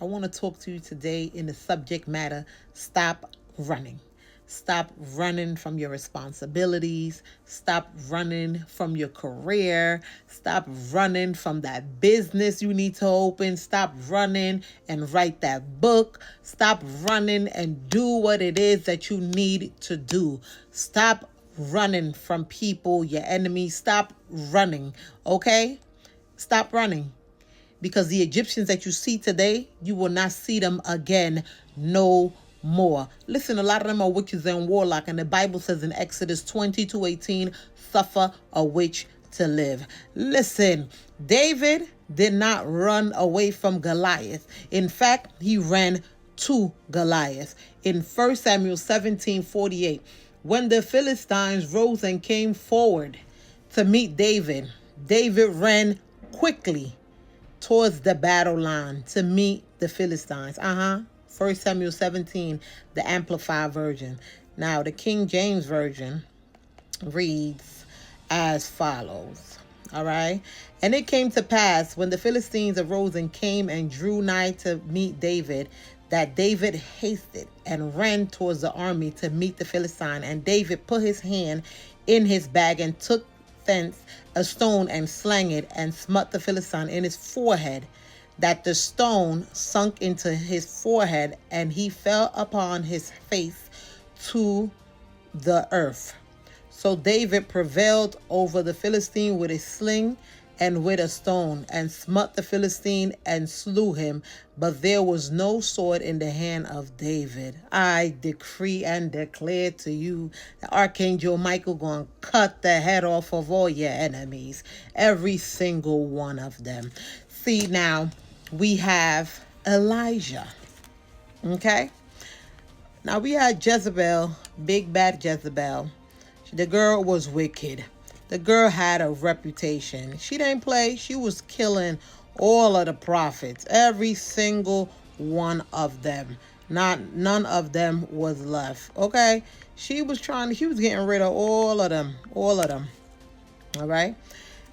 I want to talk to you today in the subject matter: stop running. Stop running from your responsibilities. Stop running from your career. Stop running from that business you need to open. Stop running and write that book. Stop running and do what it is that you need to do. Stop running from people, your enemies. Stop running, okay? Stop running, because the Egyptians that you see today, you will not see them again no more. Listen, a lot of them are witches and warlock, and the Bible says in Exodus 22:18, suffer a witch to live. Listen, David did not run away from Goliath. In fact, he ran to Goliath. In 1 Samuel 17:48, when the Philistines rose and came forward to meet David, David ran quickly towards the battle line to meet the Philistines. 1 Samuel 17, the Amplified Version. Now, the King James Version reads as follows. All right. And it came to pass, when the Philistines arose and came and drew nigh to meet David, that David hasted and ran towards the army to meet the Philistine. And David put his hand in his bag and took thence a stone and slang it and smote the Philistine in his forehead, that the stone sunk into his forehead, and he fell upon his face to the earth. So David prevailed over the Philistine with a sling and with a stone, and smote the Philistine and slew him. But there was no sword in the hand of David. I decree and declare to you that Archangel Michael going to cut the head off of all your enemies, every single one of them. See, now we have Elijah. Okay? Now we had Jezebel, big bad Jezebel. The girl was wicked. The girl had a reputation. She didn't play. She was killing all of the prophets, every single one of them. None of them was left. Okay? She was getting rid of all of them. All of them. All right?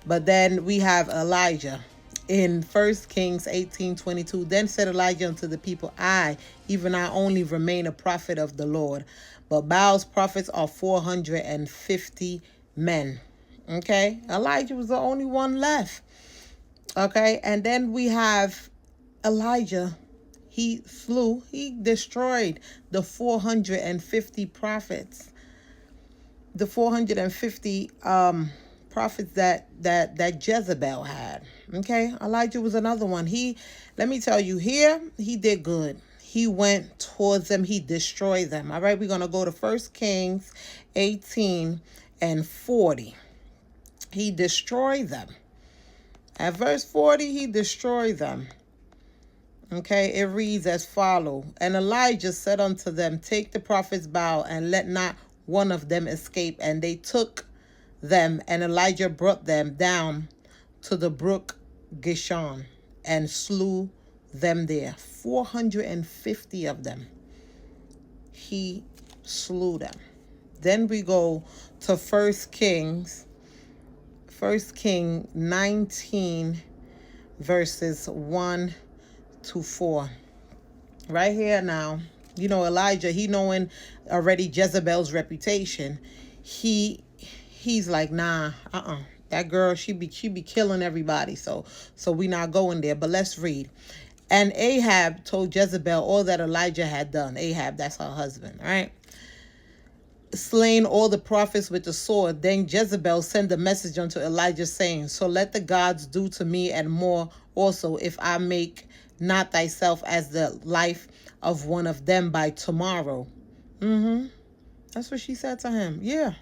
But then we have Elijah. In 1 Kings 18:22, then said Elijah unto the people, I, even I only remain a prophet of the Lord, but Baal's prophets are 450 men. Okay, Elijah was the only one left. Okay, and then we have Elijah. He destroyed the 450 prophets. The 450 prophets that Jezebel had. Okay, Elijah was another one. Let me tell you, here he did good. He went towards them. He destroyed them. All right, we're gonna go to 1 Kings 18:40. He destroyed them. At verse 40, he destroyed them. Okay, it reads as follow. And Elijah said unto them, take the prophets Baal, and let not one of them escape. And they took them, and Elijah brought them down to the brook Gishon, and slew them there. 450 of them. He slew them. Then we go to 1 King 19, verses 1 to 4. Right here now, Elijah, he knowing already Jezebel's reputation, he's like, nah, that girl, she be killing everybody, so we not going there. But let's read. And Ahab told Jezebel all that Elijah had done. Ahab, that's her husband, right? Slain all the prophets with the sword. Then Jezebel sent a message unto Elijah, saying, so let the gods do to me and more also, if I make not thyself as the life of one of them by tomorrow. That's what she said to him. Yeah,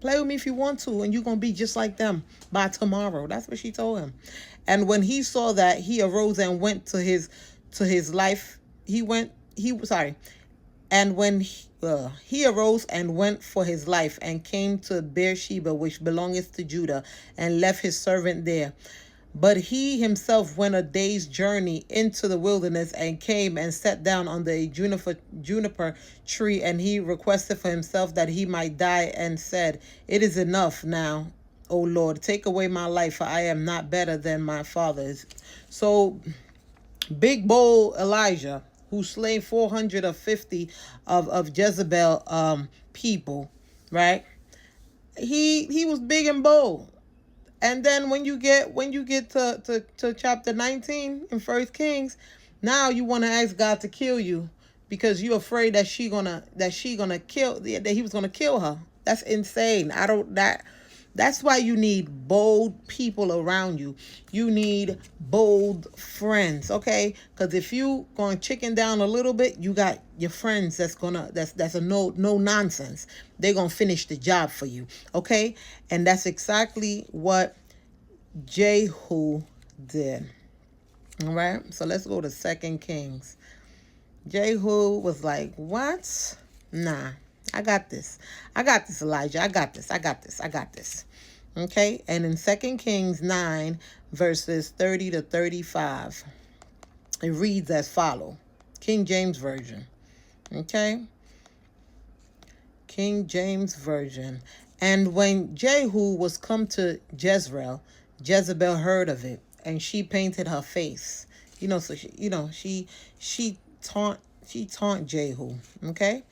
play with me if you want to, and you're going to be just like them by tomorrow. That's what she told him. And when he saw that, he arose and went to his life. And when he arose and went for his life, and came to Beersheba, which belongeth to Judah, and left his servant there. But he himself went a day's journey into the wilderness, and came and sat down under a juniper tree, and he requested for himself that he might die, and said, it is enough now, O Lord, take away my life, for I am not better than my fathers. So Big bold Elijah, who slain 450 of Jezebel people, right? He was big and bold. And then when you get to chapter 19 in First Kings, now you want to ask God to kill you because you're afraid that she gonna kill that he was gonna kill her. That's insane. I don't that That's why you need bold people around you. You need bold friends, okay? Because if you going chicken down a little bit, you got your friends that's a no nonsense. They're gonna finish the job for you, okay? And that's exactly what Jehu did. All right. So let's go to 2 Kings. Jehu was like, "What? Nah, I got this. I got this, Elijah. I got this. I got this. I got this." Okay? And in 2 Kings 9, verses 30 to 35, it reads as follow. King James Version. Okay? King James Version. And when Jehu was come to Jezreel, Jezebel heard of it, and she painted her face. So she taunt Jehu, okay?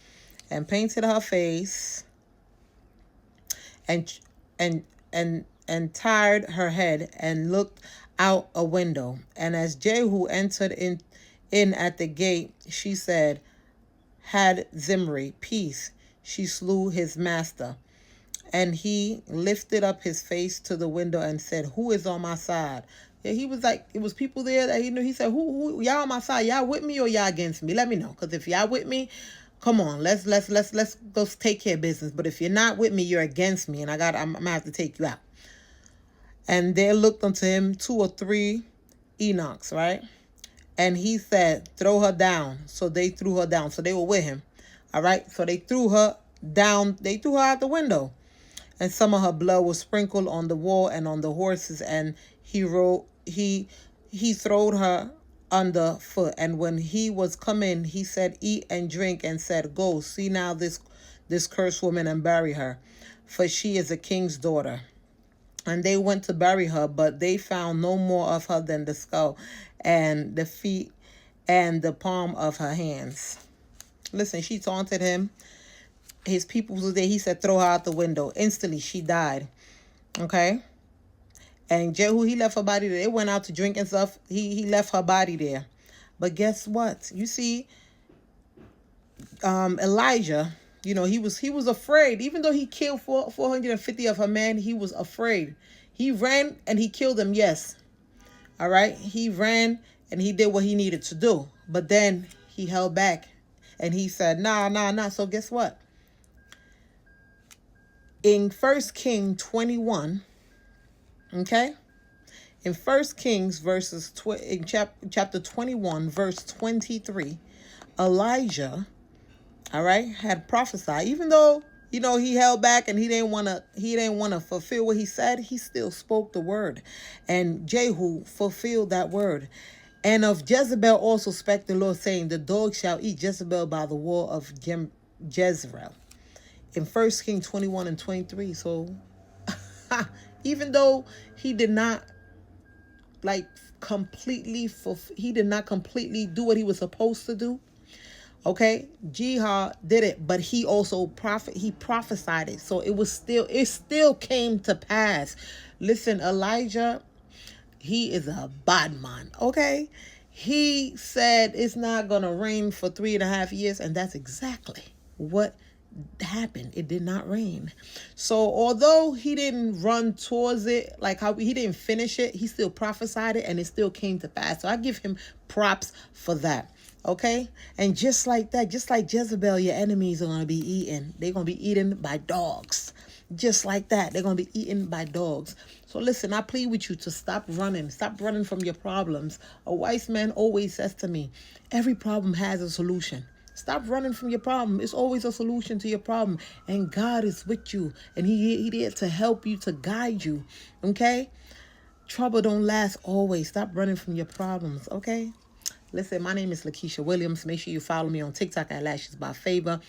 And painted her face and tired her head and looked out a window. And as Jehu entered in at the gate, she said, "Had Zimri peace, she slew his master." And he lifted up his face to the window and said, "Who is on my side?" Yeah, he was like, it was people there that he knew. He said, who y'all on my side? Y'all with me or y'all against me? Let me know. Because if y'all with me, come on, let's go take care of business. But if you're not with me, you're against me, and I'm gonna have to take you out. And there looked unto him 2 or 3 eunuchs, right? And he said, "Throw her down." So they threw her down. So they were with him. All right. So they threw her down. They threw her out the window. And some of her blood was sprinkled on the wall and on the horses. And he throwed her underfoot. And when he was come in, he said, "Eat and drink," and said, "Go, see now this cursed woman and bury her, for she is a king's daughter." And they went to bury her, but they found no more of her than the skull and the feet and the palm of her hands. Listen, she taunted him. His people was there. He said, "Throw her out the window." Instantly, she died. Okay? And Jehu, he left her body there. They went out to drink and stuff. He left her body there. But guess what? You see, Elijah, he was afraid. Even though he killed 450 of her men, he was afraid. He ran and he killed them, yes. All right? He ran and he did what he needed to do. But then he held back. And he said, nah. So guess what? In 1 Kings 21, okay? In 1 Kings chapter 21, verse 23, Elijah, all right, had prophesied. Even though, he held back and he didn't want to fulfill what he said, he still spoke the word. And Jehu fulfilled that word. And of Jezebel also spake the Lord, saying, "The dog shall eat Jezebel by the wall of Jezreel." In 1 Kings 21 and 23. So even though he did not completely do what he was supposed to do, okay, Jehu did it, but he also prophesied it. So it still came to pass. Listen, Elijah, he is a bad man, okay? He said it's not gonna rain for 3.5 years, and that's exactly what happened. It did not rain. So although he didn't run towards it, like how he didn't finish it, he still prophesied it and it still came to pass. So I give him props for that. Okay? And just like that, just like Jezebel, your enemies are going to be eaten. They're going to be eaten by dogs. Just like that. They're going to be eaten by dogs. So listen, I plead with you to stop running. Stop running from your problems. A wise man always says to me, every problem has a solution. Stop running from your problem. It's always a solution to your problem. And God is with you. And He there to help you, to guide you. Okay? Trouble don't last always. Stop running from your problems. Okay? Listen, my name is Lakeisha Williams. Make sure you follow me on TikTok at Lashes by Favor.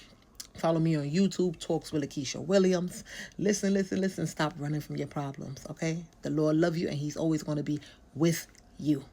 Follow me on YouTube, Talks with Lakeisha Williams. Listen. Stop running from your problems. Okay? The Lord loves you and He's always going to be with you.